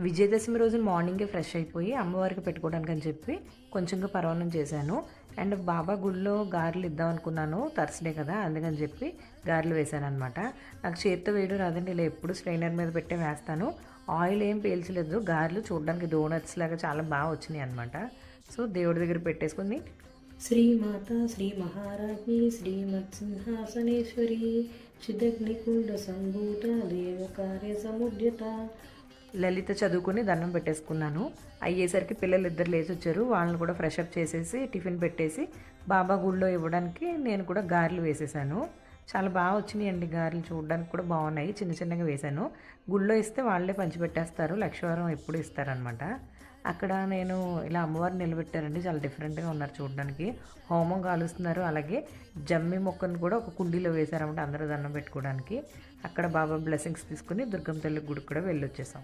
విజయదశమి రోజు మార్నింగే ఫ్రెష్ అయిపోయి అమ్మవారికి పెట్టుకోవడానికి అని చెప్పి కొంచెంగా పరమాన్నం చేశాను. అండ్ బాబా గుడిలో గారెలు ఇద్దాం అనుకున్నాను, థర్స్‌డే కదా! అందుకని చెప్పి గారెలు వేశాననమాట. నాకు చేత్తో వేయడం రాదండి. ఇలా ఎప్పుడు స్ట్రైనర్ మీద పెట్టే వేస్తాను. ఆయిల్ ఏం పీల్చలేదు. గారెలు చూడడానికి డోనట్స్ లాగా చాలా వచ్చినాయి అనమాట. సో, దేవుడి దగ్గర పెట్టేసుకొని శ్రీమాత శ్రీ మహారాజ్ఞి శ్రీమత్సింహాసనేశ్వరి చిదగ్నికుండ సంభూత దేవకార్య సముద్యత లలిత చదువుకొని దండం పెట్టేసుకున్నాను. అయ్యేసరికి పిల్లలు ఇద్దరు లేచి వచ్చారు. వాళ్ళని కూడా ఫ్రెష్ అప్ చేసేసి టిఫిన్ పెట్టేసి బాబా గుడిలో ఇవ్వడానికి నేను కూడా గారెలు వేసేసాను. చాలా వచ్చినాయండి గారెలు, చూడడానికి కూడా బాగున్నాయి. చిన్న చిన్నగా వేశాను. గుడిలో ఇస్తే వాళ్ళే పంచిపెట్టేస్తారు. లక్షవారం ఎప్పుడు ఇస్తారనమాట. అక్కడ నేను ఇలా అమ్మవారిని నిలబెట్టారండి. చాలా డిఫరెంట్గా ఉన్నారు చూడడానికి. హోమం కాలుస్తున్నారు. అలాగే జమ్మి మొక్కను కూడా ఒక కుండీలో వేశారన్నమాట అందరూ దండం పెట్టుకోవడానికి. అక్కడ బాబా బ్లెస్సింగ్స్ తీసుకుని దుర్గమ్మ తల్లి గుడికి కూడా వెళ్ళొచ్చేసాం.